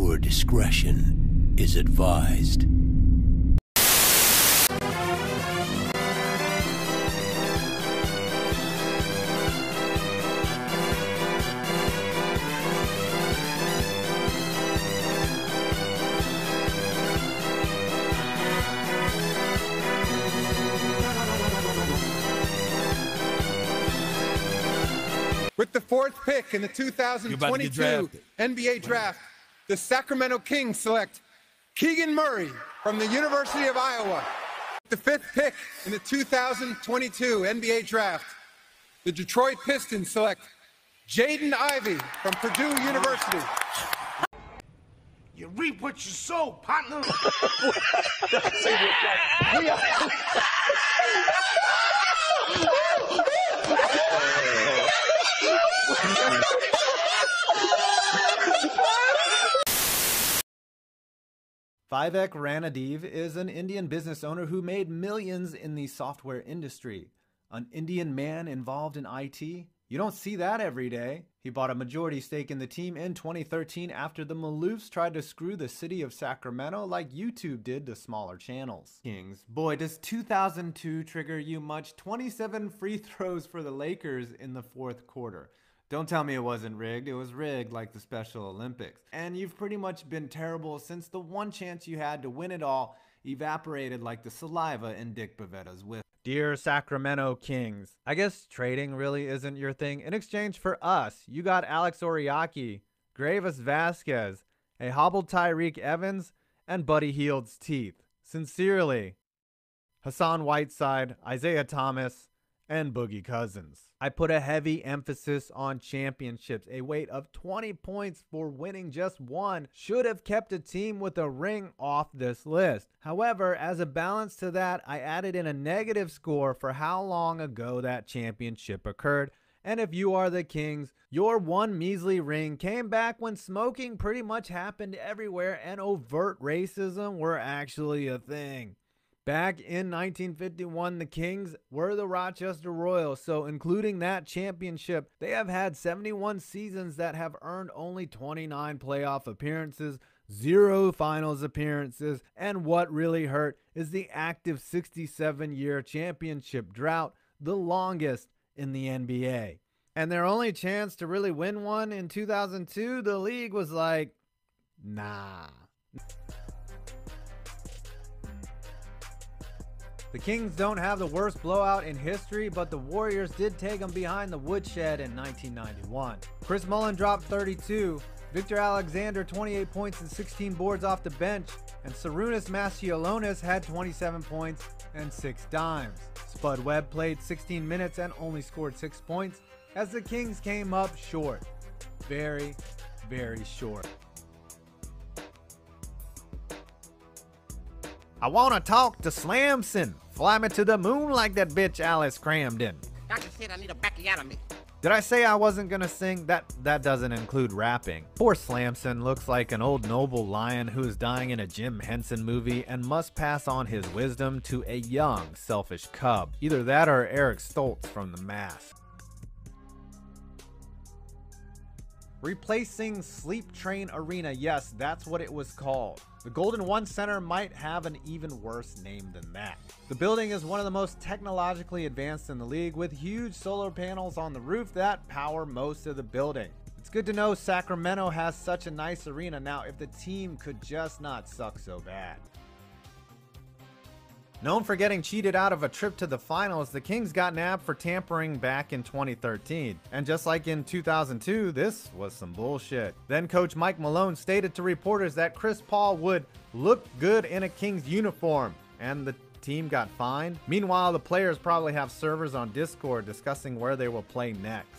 Viewer discretion is advised. With the 4th pick in the 2022 NBA Draft, the Sacramento Kings select Keegan Murray from the University of Iowa. The 5th pick in the 2022 NBA Draft, the Detroit Pistons select Jaden Ivey from Purdue University. You reap what you sow, partner. Vivek Ranadive is an Indian business owner who made millions in the software industry. An Indian man involved in IT? You don't see that every day. He bought a majority stake in the team in 2013 after the Maloofs tried to screw the city of Sacramento like YouTube did to smaller channels. Kings. Boy, does 2002 trigger you much. 27 free throws for the Lakers in the 4th quarter. Don't tell me it wasn't rigged. It was rigged like the Special Olympics. And you've pretty much been terrible since the one chance you had to win it all evaporated like the saliva in Dick Bavetta's whip. Dear Sacramento Kings, I guess trading really isn't your thing. In exchange for us, you got Alex Oriaki, Gravis Vasquez, a hobbled Tyreek Evans, and Buddy Hield's teeth. Sincerely, Hassan Whiteside, Isaiah Thomas, and Boogie Cousins. I put a heavy emphasis on championships. A weight of 20 points for winning just one should have kept a team with a ring off this list. However, as a balance to that, I added in a negative score for how long ago that championship occurred. And if you are the Kings, your one measly ring came back when smoking pretty much happened everywhere and overt racism were actually a thing. Back in 1951, the Kings were the Rochester Royals, so including that championship, they have had 71 seasons that have earned only 29 playoff appearances, 0 finals appearances, and what really hurt is the active 67-year championship drought, the longest in the NBA. And their only chance to really win one in 2002, the league was like, nah. The Kings don't have the worst blowout in history, but the Warriors did take them behind the woodshed in 1991. Chris Mullin dropped 32, Victor Alexander 28 points and 16 boards off the bench, and Sarunas Maciolonis had 27 points and 6 dimes. Spud Webb played 16 minutes and only scored 6 points as the Kings came up short. Very, very short. I wanna talk to Slamson. Fly me to the moon like that bitch Alice Cramden. Doctor said I need a backiotomy. Did I say I wasn't gonna sing? That doesn't include rapping. Poor Slamson looks like an old noble lion who is dying in a Jim Henson movie and must pass on his wisdom to a young, selfish cub. Either that or Eric Stoltz from The Mask. Replacing Sleep Train Arena, yes, that's what it was called. The Golden One Center might have an even worse name than that. The building is one of the most technologically advanced in the league with huge solar panels on the roof that power most of the building. It's good to know Sacramento has such a nice arena now if the team could just not suck so bad. Known for getting cheated out of a trip to the finals, the Kings got nabbed for tampering back in 2013. And just like in 2002, this was some bullshit. Then coach Mike Malone stated to reporters that Chris Paul would look good in a Kings uniform, and the team got fined. Meanwhile, the players probably have servers on Discord discussing where they will play next.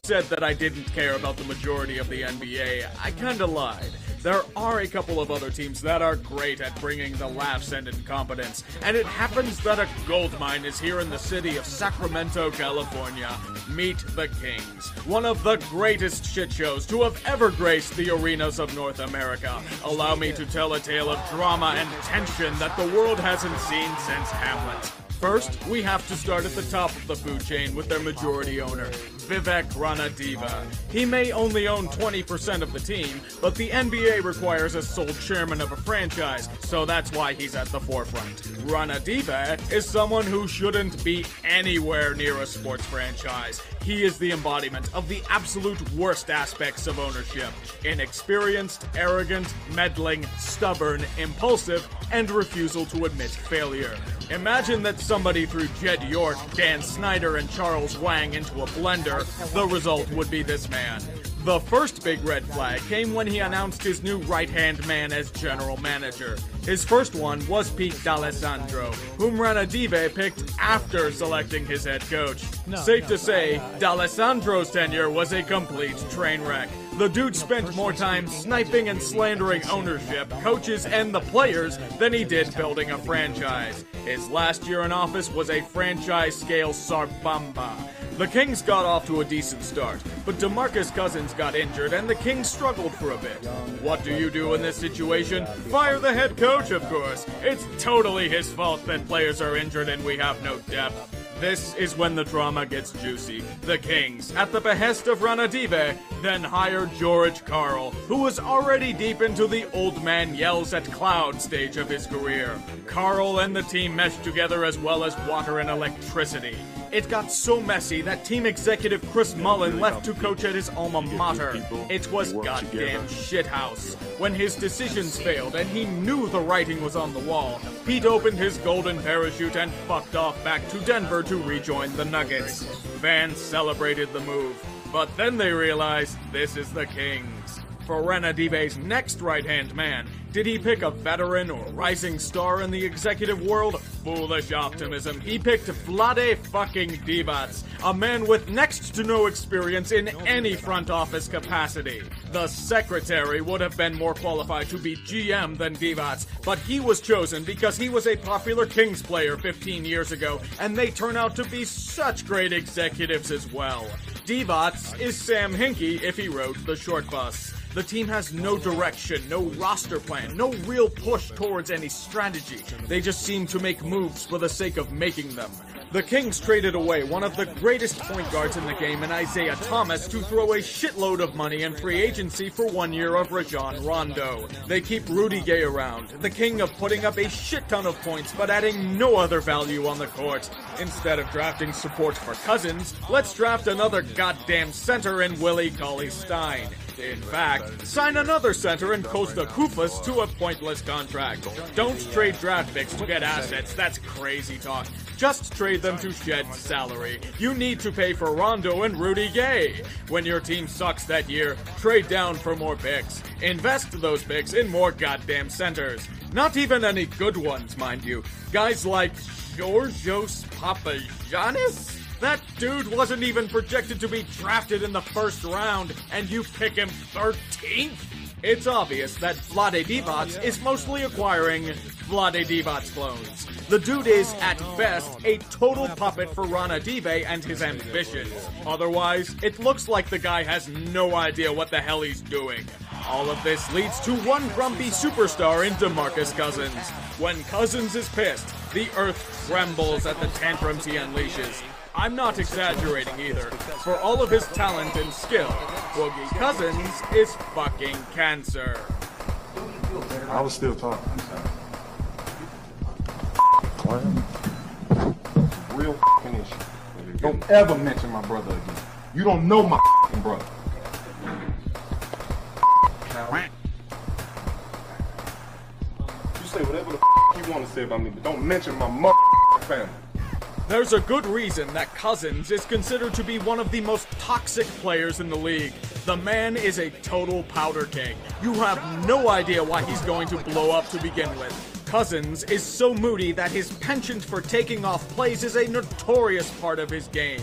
Said that I didn't care about the majority of the NBA. I kinda lied. There are a couple of other teams that are great at bringing the laughs and incompetence, and it happens that a gold mine is here in the city of Sacramento, California. Meet the Kings, one of the greatest shit shows to have ever graced the arenas of North America. Allow me to tell a tale of drama and tension that the world hasn't seen since Hamlet. First, we have to start at the top of the food chain with their majority owner. Vivek Ranadive. He may only own 20% of the team, but the NBA requires a sole chairman of a franchise, so that's why he's at the forefront. Ranadive is someone who shouldn't be anywhere near a sports franchise. He is the embodiment of the absolute worst aspects of ownership: inexperienced, arrogant, meddling, stubborn, impulsive, and refusal to admit failure. Imagine that somebody threw Jed York, Dan Snyder, and Charles Wang into a blender. The result would be this man. The first big red flag came when he announced his new right-hand man as general manager. His first one was Pete D'Alessandro, whom Ranadive picked after selecting his head coach. Safe to say, D'Alessandro's tenure was a complete train wreck. The dude spent more time sniping and slandering ownership, coaches, and the players than he did building a franchise. His last year in office was a franchise-scale Sarbamba. The Kings got off to a decent start, but DeMarcus Cousins got injured and the Kings struggled for a bit. What do you do in this situation? Fire the head coach, of course. It's totally his fault that players are injured and we have no depth. This is when the drama gets juicy. The Kings, at the behest of Ranadive, then hired George Karl, who was already deep into the old man yells at cloud stage of his career. Karl and the team meshed together as well as water and electricity. It got so messy that team executive Chris Mullin left to coach at his alma mater. It was goddamn shithouse. When his decisions failed and he knew the writing was on the wall, Pete opened his golden parachute and fucked off back to Denver to rejoin the Nuggets. Fans celebrated the move, but then they realized this is the Kings. For Ranadive's next right-hand man, did he pick a veteran or rising star in the executive world? Foolish optimism. He picked Vlade fucking Divac, a man with next to no experience in any front office capacity. The secretary would have been more qualified to be GM than Divac, but he was chosen because he was a popular Kings player 15 years ago, and they turn out to be such great executives as well. Divac is Sam Hinkie if he rode the short bus. The team has no direction, no roster plan, no real push towards any strategy. They just seem to make moves for the sake of making them. The Kings traded away one of the greatest point guards in the game in Isaiah Thomas to throw a shitload of money in free agency for 1 year of Rajon Rondo. They keep Rudy Gay around, the king of putting up a shit ton of points but adding no other value on the court. Instead of drafting support for Cousins, let's draft another goddamn center in Willie Cauley-Stein. In fact, sign another center in Costa Koufos to a pointless contract. Don't trade draft picks to get assets, that's crazy talk. Just trade them to shed salary. You need to pay for Rondo and Rudy Gay. When your team sucks that year, trade down for more picks. Invest those picks in more goddamn centers. Not even any good ones, mind you. Guys like Georgios Papagiannis? That dude wasn't even projected to be drafted in the first round, and you pick him 13th? It's obvious that Vlade Divac is mostly acquiring Vlade Divac clones. The dude is, at best, a total puppet for Ranadive and his ambitions. Otherwise, it looks like the guy has no idea what the hell he's doing. All of this leads to one grumpy superstar in DeMarcus Cousins. When Cousins is pissed, the earth trembles at the tantrums he unleashes. I'm not exaggerating either. For all of his talent and skill, Boogie Cousins is fucking cancer. I was still talking. Real fucking issue. Don't ever mention my brother again. You don't know my fucking brother. You say whatever the you want to say about me, but don't mention my motherfucking family. There's a good reason that Cousins is considered to be one of the most toxic players in the league. The man is a total powder keg. You have no idea why he's going to blow up to begin with. Cousins is so moody that his penchant for taking off plays is a notorious part of his game.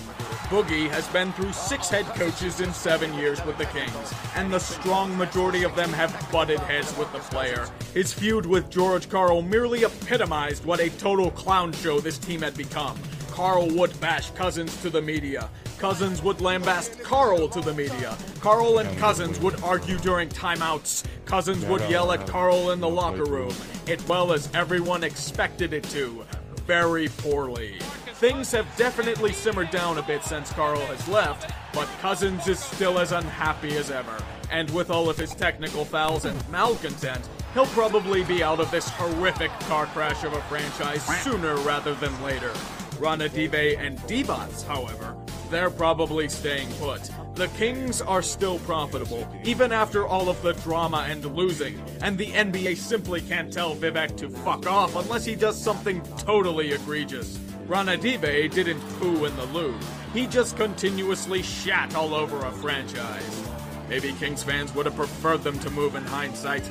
Boogie has been through 6 head coaches in 7 years with the Kings, and the strong majority of them have butted heads with the player. His feud with George Karl merely epitomized what a total clown show this team had become. Karl would bash Cousins to the media. Cousins would lambast Karl to the media. Karl and Cousins would argue during timeouts. Cousins would yell at Karl in the locker room. It well as everyone expected it to. Very poorly. Things have definitely simmered down a bit since Karl has left, But Cousins is still as unhappy as ever, and with all of his technical fouls and malcontent, he'll probably be out of this horrific car crash of a franchise sooner rather than later. Ranadive and D-Bots, however, they're probably staying put. The Kings are still profitable, even after all of the drama and losing, and the NBA simply can't tell Vivek to fuck off unless he does something totally egregious. Ranadive didn't poo in the loo. He just continuously shat all over a franchise. Maybe Kings fans would have preferred them to move in hindsight.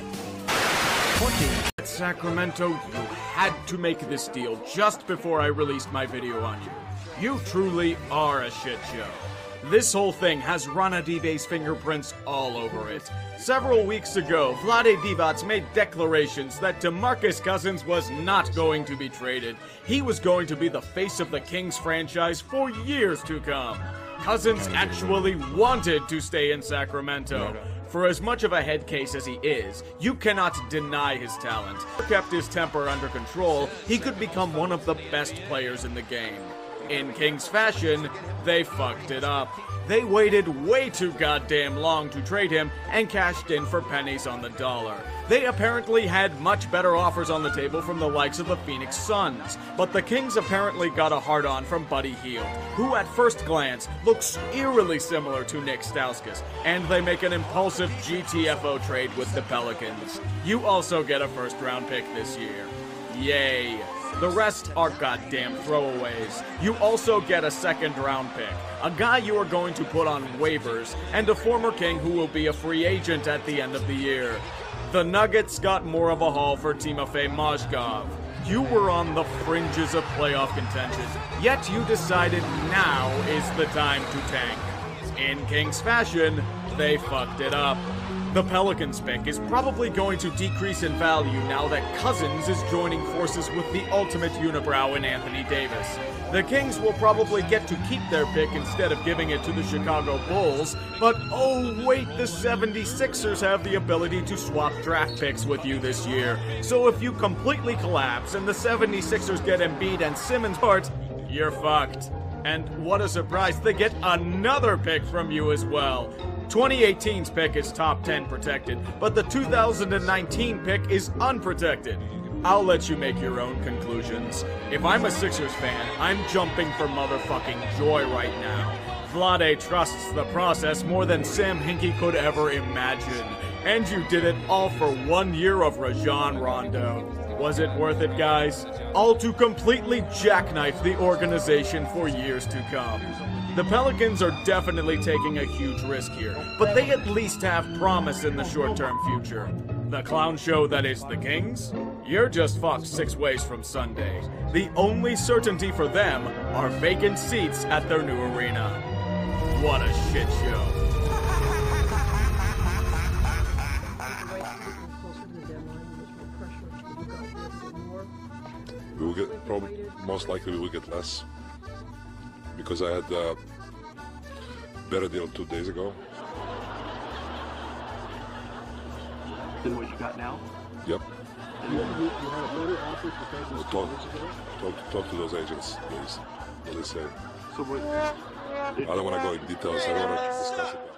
At Sacramento, you had to make this deal just before I released my video on you. You truly are a shit show. This whole thing has Ranadive's fingerprints all over it. Several weeks ago, Vlade Divac made declarations that DeMarcus Cousins was not going to be traded. He was going to be the face of the Kings franchise for years to come. Cousins actually wanted to stay in Sacramento. For as much of a head case as he is, you cannot deny his talent. If he kept his temper under control, he could become one of the best players in the game. In Kings fashion, they fucked it up. They waited way too goddamn long to trade him and cashed in for pennies on the dollar. They apparently had much better offers on the table from the likes of the Phoenix Suns, but the Kings apparently got a hard-on from Buddy Hield, who at first glance looks eerily similar to Nick Stauskas, and they make an impulsive GTFO trade with the Pelicans. You also get a first-round pick this year. Yay. The rest are goddamn throwaways. You also get a second-round pick, a guy you are going to put on waivers, and a former King who will be a free agent at the end of the year. The Nuggets got more of a haul for Timofey Mozgov. You were on the fringes of playoff contention, yet you decided now is the time to tank. In Kings fashion, they fucked it up. The Pelicans pick is probably going to decrease in value now that Cousins is joining forces with the ultimate unibrow in Anthony Davis. The Kings will probably get to keep their pick instead of giving it to the Chicago Bulls, but oh wait, the 76ers have the ability to swap draft picks with you this year. So if you completely collapse and the 76ers get Embiid and Simmons part, you're fucked. And what a surprise, they get another pick from you as well. 2018's pick is top 10 protected, but the 2019 pick is unprotected. I'll let you make your own conclusions. If I'm a Sixers fan, I'm jumping for motherfucking joy right now. Vlade trusts the process more than Sam Hinkie could ever imagine. And you did it all for 1 year of Rajon Rondo. Was it worth it, guys? All to completely jackknife the organization for years to come. The Pelicans are definitely taking a huge risk here, but they at least have promise in the short-term future. The clown show that is the Kings? You're just fucked 6 ways from Sunday. The only certainty for them are vacant seats at their new arena. What a shit show. We will get, probably, most likely we will get less. Because I had a better deal 2 days ago. Than what you got now? Yep. You had a better offer because Talk to those agents, please. What they say. So what? I don't want to go in details. I don't want to discuss it.